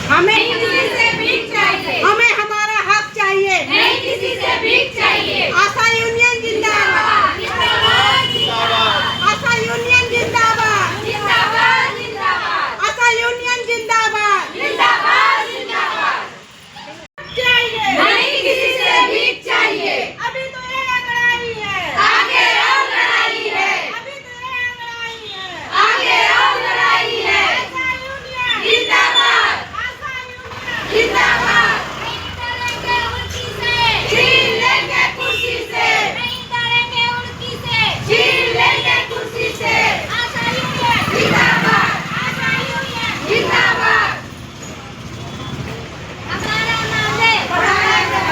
हमें किसी से भीख चाहिए, हमें हमारा हक चाहिए, नहीं किसी से भीख चाहिए। आशा यूनियन जिंदाबाद, जिंदाबाद, जिंदाबाद। आशा यूनियन जिंदाबाद, जिंदाबाद, जिंदाबाद। आशा यूनियन जिंदाबाद, जिंदाबाद, जिंदाबाद। चाहिए, नहीं किसी से भीख चाहिए। अभी तो ये लड़ाई है, आगे और लड़ाई है। अभी तो ये लड़ाई है, आगे और लड़ाई है। आशा यूनियन जिंदाबाद, आशा यूनियन जिंदाबाद। नहीं डरेंगे उनकी से, छीन लेंगे कुर्सी से। नहीं डरेंगे उनकी से, छीन लेंगे कुर्सी से। आशा यूनियन जिंदाबाद, आशा यूनियन जिंदाबाद। हमारा मांगे बढ़ाएंगे,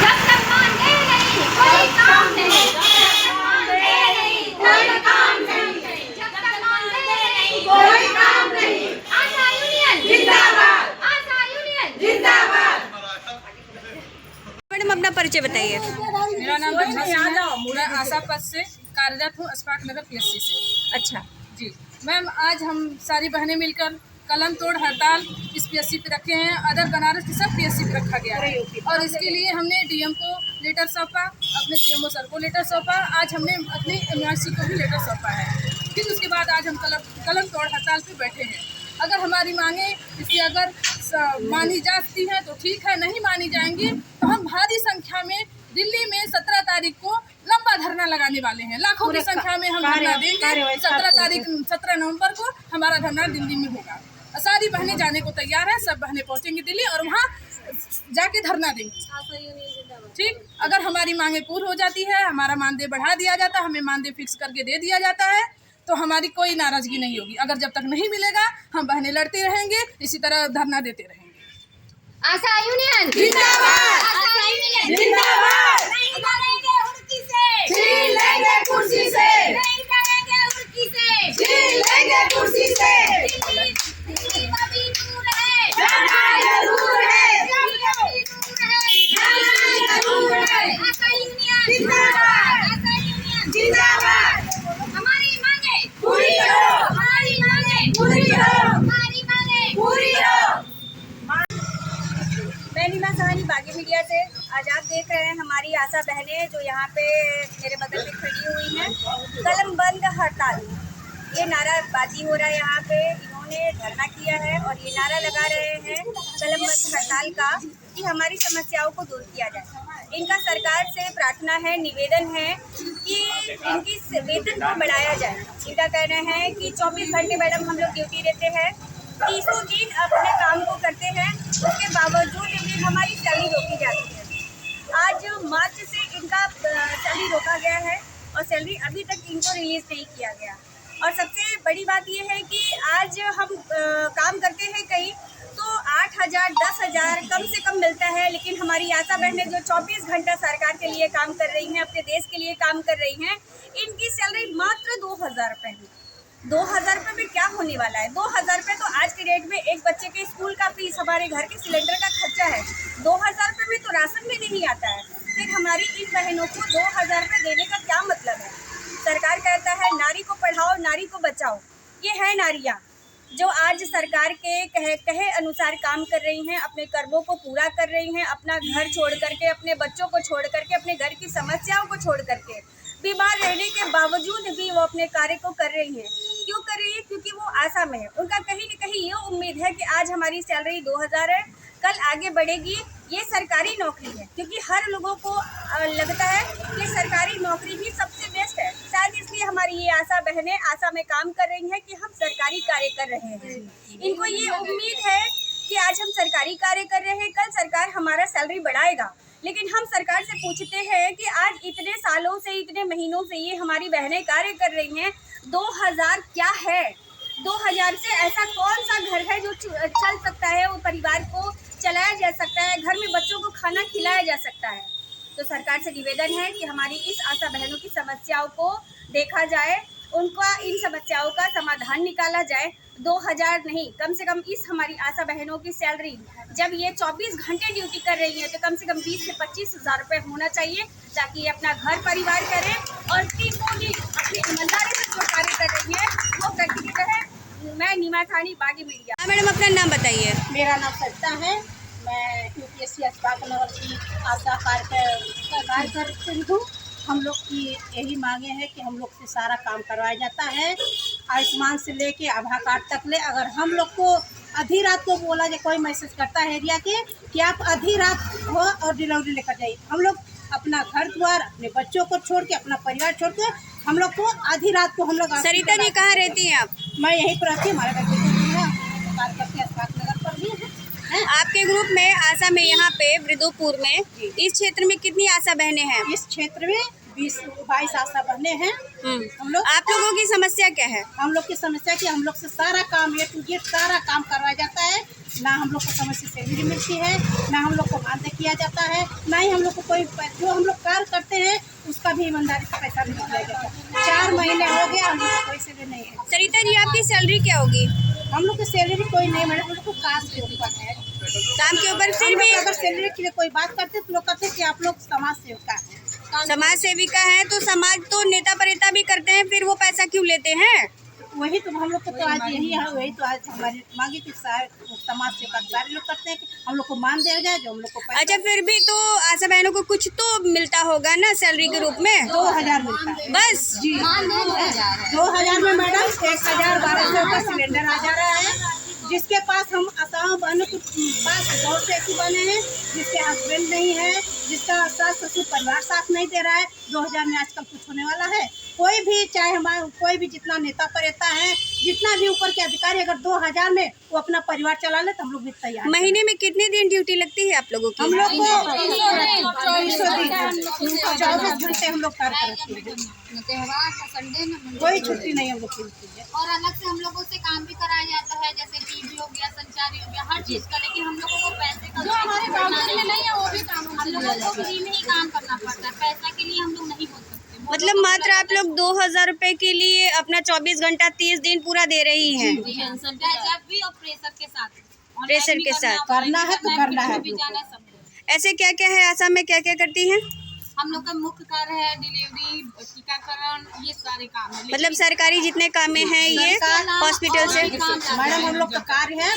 जब तक मांगे नहीं कोई काम नहीं, जब तक मांगे नहीं कोई काम नहीं, जब तक मांगे नहीं कोई काम नहीं। आशा यूनियन जिंदाबाद, आशा यूनियन जिंदाबाद। मैडम अपना परिचय बताइए। मेरा नाम रंजना सिंह है, मैं आशा पद से कार्यरत हूँ, अस्पाक नगर पीएससी से। अच्छा, जी मैम, आज हम सारी बहनें मिलकर कलम तोड़ हड़ताल इस पीएससी पे रखे हैं। अदर बनारस के सब पीएससी पे रखा गया है और इसके लिए हमने डीएम को लेटर सौंपा, अपने सीएमओ सर को लेटर सौंपा, आज हमने अपने एमआरसी को भी लेटर सौंपा है। फिर उसके बाद आज हम कलम तोड़ हड़ताल पे बैठे हैं। अगर हमारी मांगे इससे अगर मानी जाती हैं तो ठीक है, नहीं मानी जाएंगी तो हम भारी संख्या में दिल्ली में 17 तारीख को लंबा धरना लगाने वाले हैं। लाखों की संख्या में हम धरना देंगे। 17 नवंबर को हमारा धरना दिल्ली में होगा। सारी बहनें जाने को तैयार हैं, सब बहनें पहुंचेंगी दिल्ली और वहाँ जाके धरना देंगी। ठीक, अगर हमारी मांगे पूर्ण हो जाती है, हमारा मानदेय बढ़ा दिया जाता है, हमें मानदेय फिक्स करके दे दिया जाता है तो हमारी कोई नाराजगी नहीं होगी। अगर जब तक नहीं मिलेगा हम बहनें लड़ती रहेंगे, इसी तरह धरना देते रहेंगे। आशा यूनियन जिंदाबाद, आशा यूनियन जिंदाबाद। नहीं डरेंगे उनकी से, छीन लेंगे कुर्सी से। नहीं डरेंगे उनकी से, छीन लेंगे कुर्सी से। दिल्ली कभी दूर है, जाना जरूर है। दिल्ली कभी दूर है, जाना जरूर है। आशा यूनियन जिंदाबाद, आशा यूनियन जिंदाबाद। हमारी मांगे पूरी हो, हमारी मांगे पूरी हो, हमारी मांगे पूरी हो। मैं नीला सहानी बागी मीडिया से। आज आप देख रहे हैं हमारी आशा बहनें जो यहाँ पे मेरे बगल में खड़ी हुई हैं। कलम बंद हड़ताल, ये नाराबाजी हो रहा है यहाँ पे। इन्होंने धरना किया है और ये नारा लगा रहे हैं कलम बंद हड़ताल का कि हमारी समस्याओं को दूर किया जाए। इनका सरकार से प्रार्थना है, निवेदन है कि इनकी वेतन को बढ़ाया जाए। इनका कहना है कि 24 घंटे मैडम हम लोग ड्यूटी देते हैं, 30 दिन अपने काम को करते हैं, उसके बावजूद भी हमारी सैलरी रोकी जाती है। आज मार्च से इनका सैलरी रोका गया है और सैलरी अभी तक इनको रिलीज़ नहीं किया गया। और सबसे बड़ी बात यह है कि आज हम काम करते हैं कहीं तो 8,000 10,000 कम से कम मिलता है, लेकिन हमारी आशा बहनें जो 24 घंटा सरकार के लिए काम कर रही हैं, अपने देश के लिए काम कर रही हैं, इनकी सैलरी मात्र 2,000 रुपये है। 2,000 रुपये में क्या होने वाला है? 2,000 रुपये तो आज के डेट में एक बच्चे के स्कूल का फीस, हमारे घर के सिलेंडर का खर्चा है। 2,000 रुपये में तो राशन भी नहीं आता है। फिर हमारी इन बहनों को 2,000 रुपये देने का क्या मतलब है? सरकार कहता है नारी को पढ़ाओ, नारी को बचाओ। ये है नारियाँ जो आज सरकार के कहे अनुसार काम कर रही हैं, अपने कर्मों को पूरा कर रही हैं, अपना घर छोड़ करके, अपने बच्चों को छोड़ करके, अपने घर की समस्याओं को छोड़ करके, बीमार रहने के बावजूद भी वो अपने कार्य को कर रही हैं। क्यों कर रही है? क्योंकि वो आशा में है। उनका कहीं न कहीं ये उम्मीद है कि आज हमारी सैलरी 2,000 है, कल आगे बढ़ेगी। ये सरकारी नौकरी है, क्योंकि हर लोगों को लगता है कि सरकारी नौकरी ही सबसे बेस्ट है। शायद इसलिए हमारी ये आशा बहनें आशा में काम कर रही हैं कि हम सरकारी कार्य कर रहे हैं। इनको ये उम्मीद है कि आज हम सरकारी कार्य कर रहे हैं, कल सरकार हमारा सैलरी बढ़ाएगा। लेकिन हम सरकार से पूछते हैं कि आज इतने सालों से, इतने महीनों से ये हमारी बहनें कार्य कर रही हैं, 2,000 क्या है? 2,000 से ऐसा कौन सा घर है जो चल सकता है, वो परिवार को चलाया जा सकता है, घर में बच्चों को खाना खिलाया जा सकता है? तो सरकार से निवेदन है कि हमारी इस आशा बहनों की समस्याओं को देखा जाए, उनका इन समस्याओं का समाधान निकाला जाए, 2000 नहीं, कम से कम इस हमारी आशा बहनों की सैलरी जब ये 24 घंटे ड्यूटी कर रही है तो कम से कम 20 से 25 हज़ार रुपये होना चाहिए, ताकि ये अपना घर परिवार करें और तीनों भी अपनी ईमानदारी से जो कार्य कर रही है वो करती रहे। मैं नीमा थानी, बागी मीडिया। मैडम अपना नाम बताइए। मेरा नाम सरिता है, मैं यूपीएससी अस्पताल नगर की आशा कार्यकर्त्री हूँ। हम लोग की यही मांगे हैं कि हम लोग से सारा काम करवाया जाता है, आयुष्मान से लेके आभा कार्ड तक ले। अगर हम लोग को आधी रात को बोला जाए, कोई मैसेज करता है एरिया के कि आप आधी रात हो और डिलीवरी लेकर जाइए, हम लोग अपना घर द्वार, अपने बच्चों को छोड़ के, अपना परिवार छोड़ के हम लोग को आधी रात को हम लोग। सरिता जी कहाँ रहती हैं आप? मैं यहीं पर रहती हूँ, हमारे कार्य करते हैं अस्पताल नगर पर भी है। आपके ग्रुप में आशा में यहाँ पे वृद्धोपुर में इस क्षेत्र में कितनी आशा बहनें हैं? इस क्षेत्र में 20-22 आशा बहने हैं हम लोग। आप लोगों की समस्या क्या है? हम लोग की समस्या कि हम लोग से सारा काम A to Z सारा काम करवाया जाता है। ना हम लोग को समय से सैलरी मिलती है, ना हम लोग को मानदेय किया जाता है, ना ही हम लोग को कोई जो हम लोग कार्य करते हैं उसका भी ईमानदारी से पैसा नहीं दिया जाता। 4 महीने हो गया हम लोग को कोई सैलरी नहीं है। सरिता जी आपकी सैलरी क्या होगी? हम लोग की सैलरी कोई नहीं, मैडम हम लोग को काम के ऊपर है। काम के ऊपर फिर भी अगर सैलरी के लिए कोई बात करते तो लोग कहते हैं कि आप लोग समाज सेविका हैं। समाज सेविका है तो समाज तो नेता प्रेता भी करते हैं, फिर वो पैसा क्यों लेते हैं? वही तो हम लोग को तो आज यही है, वही तो आज हमारी मांगे कि समाज सेवा सारे लोग करते हैं कि हम लोग को मान दिया जाए, जो हम लोग को पैसा। अच्छा, फिर भी तो आशा बहनों को कुछ तो मिलता होगा ना सैलरी के रूप में? 2000 मिलता है बस जी। 2000 में मैडम 1200 का सिलेंडर आ जा रहा है। जिसके पास हम आशाओं बहनों के पास बहुत से ऐसी बने हैं जिसके हस्बैंड नहीं है, जिसका सास ससुर परिवार साथ नहीं दे रहा है। 2000 में आजकल कुछ होने वाला है? कोई भी, चाहे हमारे कोई भी जितना नेता प्रेता है, जितना भी ऊपर के अधिकारी, अगर 2000 में वो अपना परिवार चला ले तो हम लोग भी तैयार। महीने में कितने दिन ड्यूटी लगती है आप लोगों की? हम लोग को 24 घंटे हम लोग कार्य करते हैं, त्योहार संडे में कोई छुट्टी नहीं हम लोग की होती है। और अलग से हम लोगों से काम भी कराया जाता है, जैसे टीवी हो गया, संचारी हो गया, हर चीज का। लेकिन हम लोगों को पैसे का हमारे में नहीं है, वो भी काम हम लोगों को फ्री में ही काम करना पड़ता है। पैसा के लिए हम लोग नहीं बोल सकते। मतलब मात्र आप लोग 2000 रुपए के लिए अपना 24 घंटा 30 दिन पूरा दे रही हैं? जब भी और प्रेशर के साथ, प्रेशर के साथ करना है तो करना है। भी जाना है सब कुछ। ऐसे क्या क्या है आशा में, क्या क्या करती हैं? हम लोग का मुख्य कार्य है डिलीवरी, टीकाकरण, ये सारे काम है। मतलब सरकारी जितने काम हैं ये हॉस्पिटल से? मैडम हम लोग का कार्य है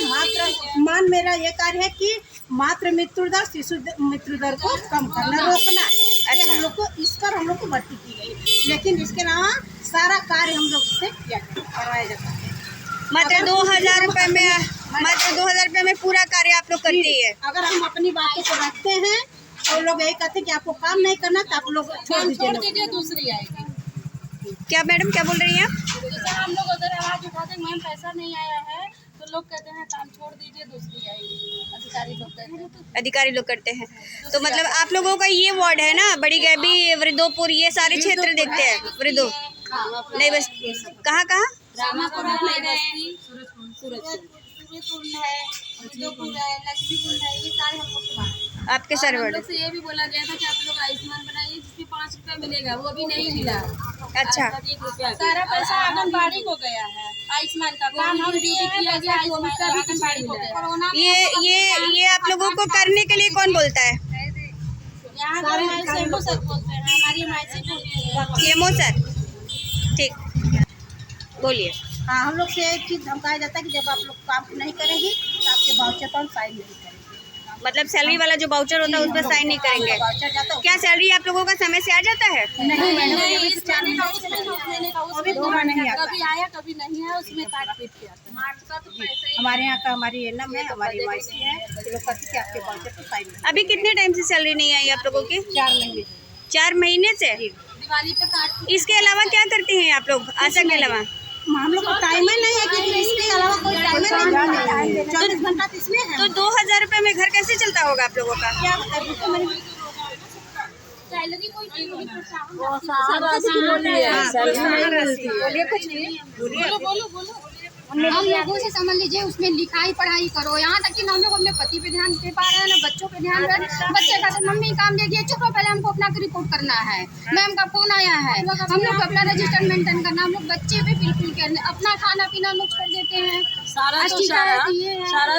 मेरा ये कार्य है कि मात्र मृत्यु दर, शिशु मृत्यु दर को कम करना, रोकना। अच्छा, हम लोग को इस पर हम लोग को भर्ती की गई, लेकिन इसके अलावा सारा कार्य हम लोग से करवाया जाता है। मात्र 2000 रुपए में, मात्र 2000 रुपए में पूरा कार्य आप लोग करती है? अगर हम अपनी बातों को रखते हैं तो लोग यही कहते हैं कि आपको काम नहीं करना तो आप लोग छोड़ दीजिए, दूसरी आएगी। क्या मैडम क्या बोल रही हैं? जैसे हम लोग अगर आवाज उठाते हैं मैम पैसा नहीं आया है तो लोग कहते हैं काम छोड़ दीजिए, दूसरी आएगी। अधिकारी लोग कहते हैं, अधिकारी लोग करते हैं। तो मतलब आप लोगों का ये वार्ड है ना, बड़ी गैबी, वृद्धोपुर, ये सारे क्षेत्र देखते हैं? वृद्धो नहीं, बस कहाँ कहाँ? रामापुर है, सूरजकुंड है, वृद्धोपुर है, लक्ष्मीकुंड है, ये सारे हम लोग के पास। आपके सर हम वार्ड? लोग से ये भी बोला गया था कि आप लोग आयुष्मान बनाइए जिसमें 5 रुपया मिलेगा, वो भी नहीं मिला। अच्छा, 1 रुपया सारा पैसा आंगनबाड़ी को गया है। आयुष्मान का काम हम ड्यूटी किया गया, आयुष्मान का भी कुछ नहीं मिला। ये आप लोगों को करने के लिए कौन बोलता है? यहाँ पर हमारे सेमो सर बोलते हैं, हमारी माइसी सीएमओ सर। ठीक, बोलिए। हाँ, हम लोग से एक चीज़ धमकाया जाता है कि जब आप लोग काम नहीं करेंगी तो आपके वाउचर पर साइन नहीं करेंगे। मतलब सैलरी वाला जो वाउचर होता है उस पर साइन नहीं करेंगे? वाउचर जाता है क्या सैलरी आप लोगों का समय से आ जाता है? नहीं मैडम, अभी पूरा नहीं आता। कभी आया कभी नहीं है, उसमें काट पीट के आता है। मार्च का तो पैसा ही हमारे यहाँ का हमारी एनम है, हमारी वाईसी है, तो लोग कहते हैं कि आपके वाउचर पर साइन नहीं। अभी कितने टाइम से सैलरी नहीं आई आप लोगों की? 4 महीने। 4 महीने से? दिवाली पे काट। इसके अलावा क्या करती हैं आप लोग आशा के अलावा? हम लोग को टाइम ही नहीं है क्योंकि इसके अलावा कोई टाइम नहीं है। 24 घंटा तो इसमें है। तो 2000 रुपए में घर कैसे चलता होगा आप लोगों का? क्या बताइए, सैलरी कोई चीज नहीं बोलिए कुछ नहीं, बोलो बोलो बोलो। हम लोगों से समझ लीजिए उसमें लिखाई पढ़ाई करो, यहाँ तक कि हम लोग अपने पति पे ध्यान दे पा रहे हैं ना बच्चों पे ध्यान दे रहे हैं। बच्चे का मम्मी काम दे दिए, चुप रहो, पहले हमको अपना रिपोर्ट करना है, मैम का फोन आया है, हम लोग अपना रजिस्टर मेंटेन करना। हम लोग बच्चे पे बिल्कुल करने, अपना खाना पीना हम लोग छोड़ देते हैं। सारा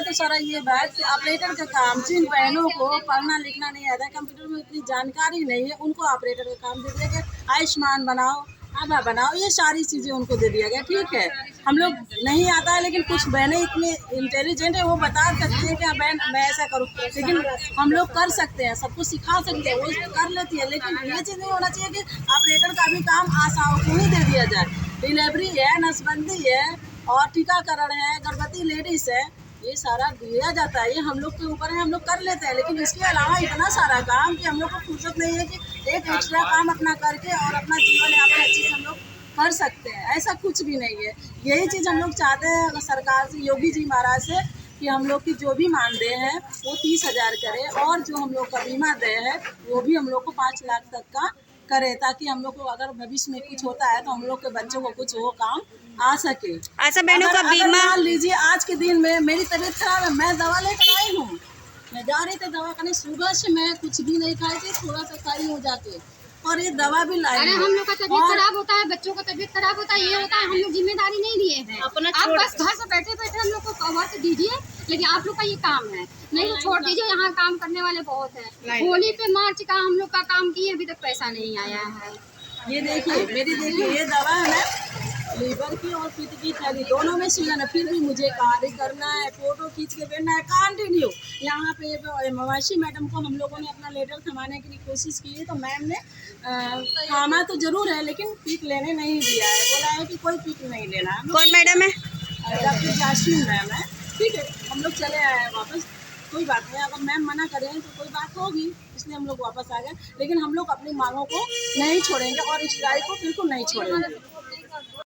तो सारा ये बात कि ऑपरेटर का काम, जिन बहनों को पढ़ना लिखना नहीं आता, कंप्यूटर में इतनी जानकारी नहीं है, उनको ऑपरेटर का काम दे दिया गया। आयुष्मान बनाओ, आभा बनाओ, ये सारी चीज़ें उनको दे दिया गया। ठीक है, हम लोग नहीं आता है, लेकिन कुछ बहनें इतनी इंटेलिजेंट है, वो बता सकती है कि हाँ बहन मैं ऐसा करूँ, लेकिन हम लोग कर सकते हैं, सबको सिखा सकते हैं, वो कर लेती है। लेकिन ये चीज़ नहीं होना चाहिए कि ऑपरेटर का भी काम आशाओं को ही दे दिया जाए। डिलीवरी है, नसबंदी है और टीकाकरण है, गर्भवती लेडीज है, ये सारा दिया जाता है। ये हम लोग के ऊपर है, हम लोग कर लेते हैं। लेकिन इसके अलावा इतना सारा काम कि हम लोग को फुर्सत नहीं है कि एक एक्स्ट्रा काम अपना करके और अपना जीवन यापन अच्छे से हम लोग कर सकते हैं। ऐसा कुछ भी नहीं है। यही चीज़ हम लोग चाहते हैं सरकार से, योगी जी महाराज से, कि हम लोग की जो भी मानदेय है वो 30,000 करे और जो हम लोग का बीमा देय है वो भी हम लोग को 5 लाख तक का करे, ताकि हम लोग को अगर भविष्य में कुछ होता है तो हम लोग के बच्चों को कुछ वो काम आ सके। आशा बहनों का बीमा, मान लीजिए आज के दिन में मेरी तबीयत खराब है, मैं दवा लेकर आई हूँ, मैं जा रही थी दवा करने, सुबह से मैं कुछ भी नहीं खाई थी, थोड़ा सा खाई हूँ जाके, और ये दवा भी लाई। अरे हम लोग का तबीयत खराब होता है, बच्चों का तबीयत खराब होता है, ये होता है, हम लोग जिम्मेदारी नहीं लिए हैं। आप बस घर से बैठे बैठे हम लोग को वक्त दीजिए, लेकिन आप लोग का ये काम है, नहीं तो छोड़ दीजिए। यहाँ काम करने वाले बहुत हैं। होली पे मार्च का हम लोग का काम किए, अभी तक पैसा नहीं आया है। ये देखिए देखिए ये दवा है ना, लीवर की और पित्त की थैली दोनों में सीजन है, फिर भी मुझे कार्य करना है, फोटो खींच के भेजना है, कंटिन्यू। यहाँ पे मवाशी मैडम को हम लोगों ने अपना लेटर थमाने की कोशिश की है, तो मैम ने थामा तो जरूर है, लेकिन पिक लेने नहीं दिया है, बोला है कि कोई पिक नहीं लेना। कौन मैडम है? डॉक्टर जासमीन मैम है। ठीक है, हम लोग चले आए हैं वापस, कोई बात नहीं, अगर मैम मना करें तो कोई बात होगी, इसलिए हम लोग वापस आ गए। लेकिन हम लोग अपनी मांगों को नहीं छोड़ेंगे और इस राय को बिल्कुल नहीं छोड़ेंगे।